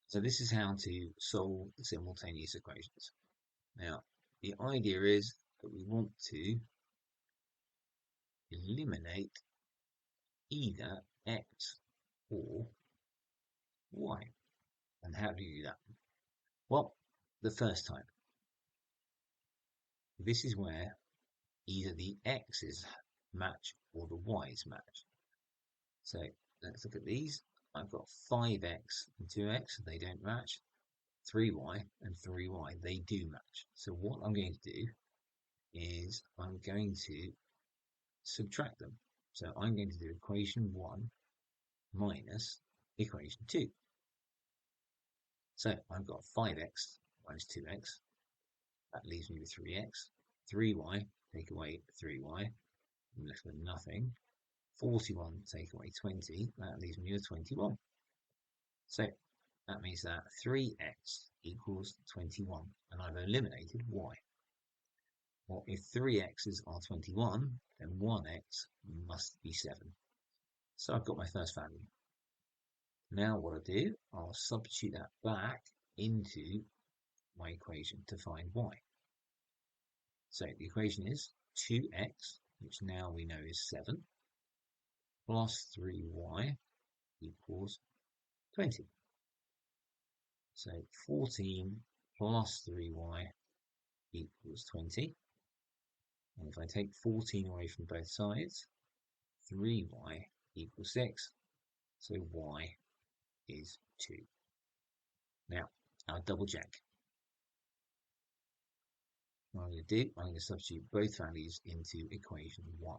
So this is how to solve simultaneous equations. Now, the idea is that we want to eliminate either x or y. And how do you do that? Well, the first time. This is where either the x's match or the y's match. So let's look at these. I've got 5x and 2x, they don't match. 3y and 3y, they do match. So what I'm going to do is I'm going to subtract them. So I'm going to do equation 1 minus equation 2. So I've got 5x minus 2x. That leaves me with 3x. 3y, take away 3y. I'm left with nothing. 41 take away 20. That leaves me with 21. So that means that 3x equals 21. And I've eliminated y. Well, if 3x's are 21, then 1x must be 7. So I've got my first value. Now what I'll do, I'll substitute that back into my equation to find y. So the equation is 2x, which now we know is 7, plus 3y equals 20. So 14 plus 3y equals 20. And if I take 14 away from both sides, 3y equals 6. So y is 2. Now, I'll double check. What I'm going to do, I'm going to substitute both values into equation 1.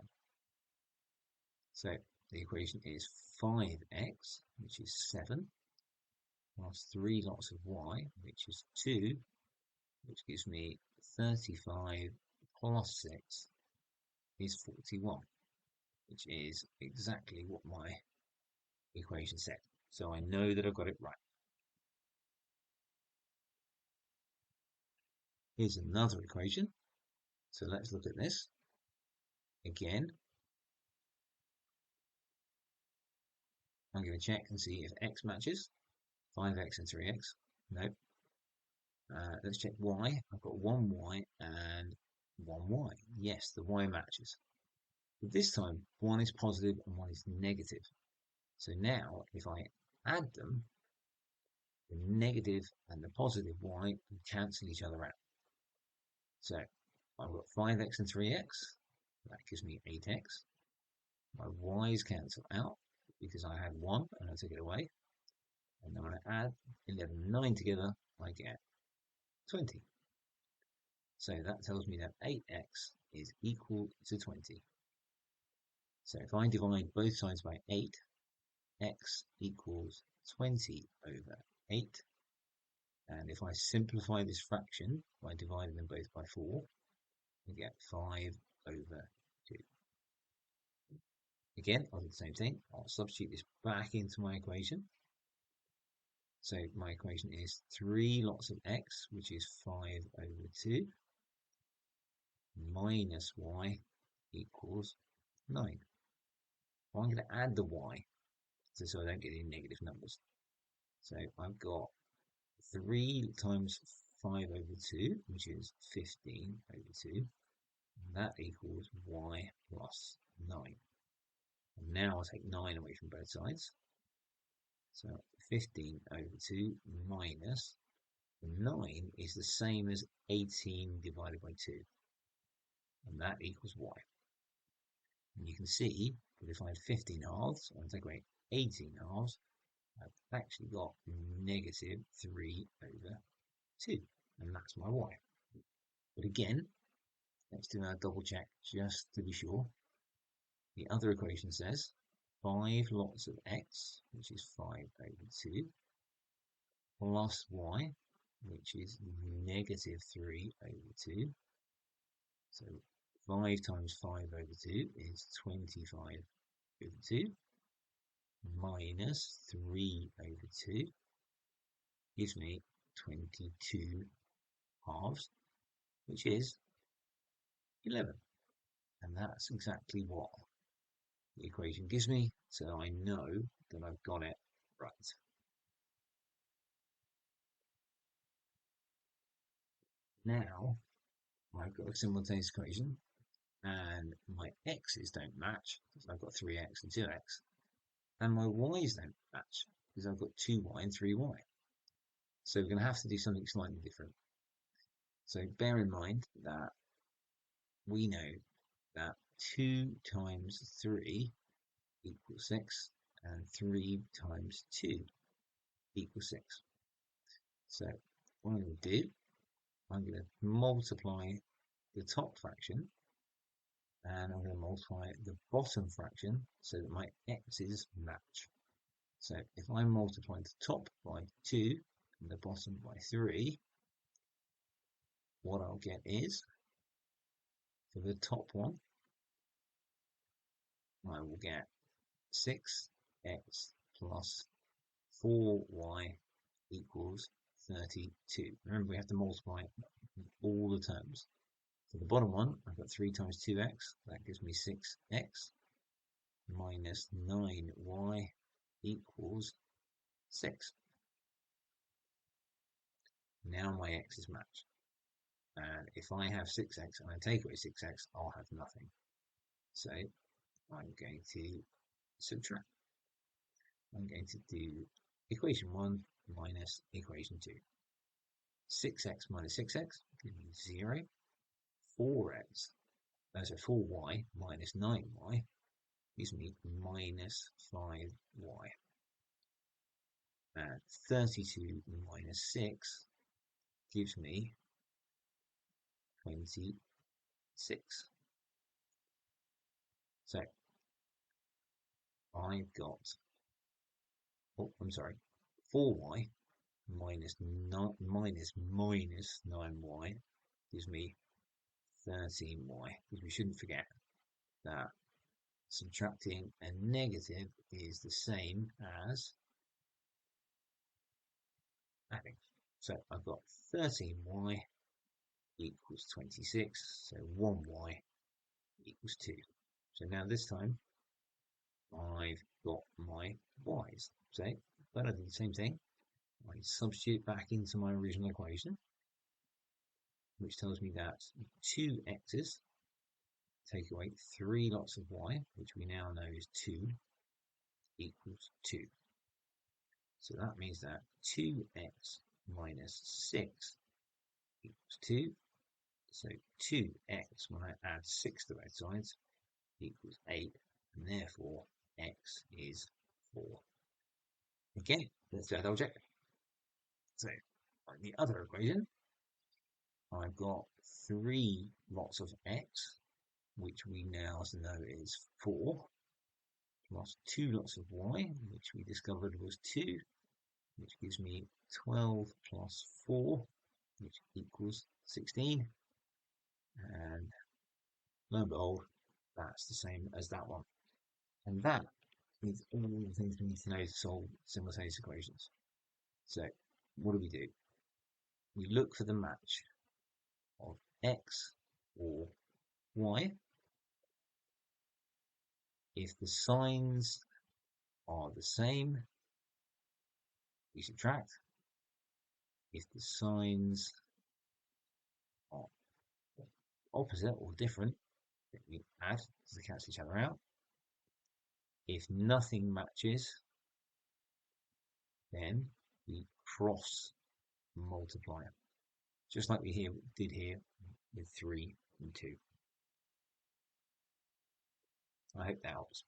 So the equation is 5x, which is 7, plus 3 lots of y, which is 2, which gives me 35 plus 6 is 41, which is exactly what my equation said. So I know that I've got it right. Here's another equation. So let's look at this. Again, I'm going to check and see if x matches. 5x and 3x. No. Let's check y. I've got 1y and 1y. Yes, the y matches. But this time, one is positive and one is negative. So now, if I add them, the negative and the positive y cancel each other out. So I've got 5x and 3x. That gives me 8x. My y's cancel out because I had 1 and I took it away. And then when I add 11 and 9 together, I get 20. So that tells me that 8x is equal to 20. So if I divide both sides by 8, x equals 20 over 8. And if I simplify this fraction by dividing them both by 4, I get 5 over 2. Again, I'll do the same thing. I'll substitute this back into my equation. So my equation is 3 lots of x, which is 5 over 2, minus y equals 9. Well, I'm going to add the y so I don't get any negative numbers. So I've got 3 times 5 over 2, which is 15 over 2. And that equals y plus 9. And now I'll take 9 away from both sides. So 15 over 2 minus 9 is the same as 18 divided by 2. And that equals y. And you can see that if I had 15 halves, and take away 18 halves, I've actually got negative 3 over 2. And that's my y. But again, let's do our double check just to be sure. The other equation says 5 lots of x, which is 5 over 2, plus y, which is negative 3 over 2. So 5 times 5 over 2 is 25 over 2, minus 3 over 2 gives me 22 halves, which is 11. And that's exactly what the equation gives me, so I know that I've got it right. Now I've got a simultaneous equation and my x's don't match because I've got 3x and 2x, and my y's don't match because I've got 2y and 3y. So we're going to have to do something slightly different. So bear in mind that we know that 2 times 3 equals 6 and 3 times 2 equals 6. So what I'm going to do, I'm going to multiply the top fraction and I'm going to multiply the bottom fraction so that my x's match. So if I multiply the top by 2 and the bottom by 3, what I'll get is, for the top one, I will get 6x plus 4y equals 32. Remember, we have to multiply all the terms. For the bottom one, I've got 3 times 2x. That gives me 6x minus 9y equals 6. Now my x's match. And if I have 6x and I take away 6x, I'll have nothing. So I'm going to subtract. I'm going to do equation 1 minus equation 2. 6x minus 6x gives me 0. 4x, so 4y minus 9y gives me minus 5y. And 32 minus 6 gives me 26. So I've got, oh, I'm sorry, 4y minus 9y gives me 13y, because we shouldn't forget that subtracting a negative is the same as adding. So I've got 13y equals 26, so 1y equals 2. So now this time I've got my y's. So, but I do the same thing. I substitute back into my original equation, which tells me that 2x's take away 3 lots of y, which we now know is 2, equals 2. So that means that 2x minus 6 equals 2. So 2x, when I add 6 to both sides, equals 8, and therefore x is 4. Again, let's do our double check. So on the other equation, I've got 3 lots of x, which we now know is 4, plus 2 lots of y, which we discovered was 2, which gives me 12 plus 4, which equals 16. And lo and behold, that's the same as that one. And that is all the things we need to know to solve simultaneous equations. So what do? We look for the match of x or y. If the signs are the same, we subtract. If the signs are opposite or different, then we add to cancel each other out. If nothing matches, then we cross multiply it, just like we did here with 3 and 2. I hope that helps.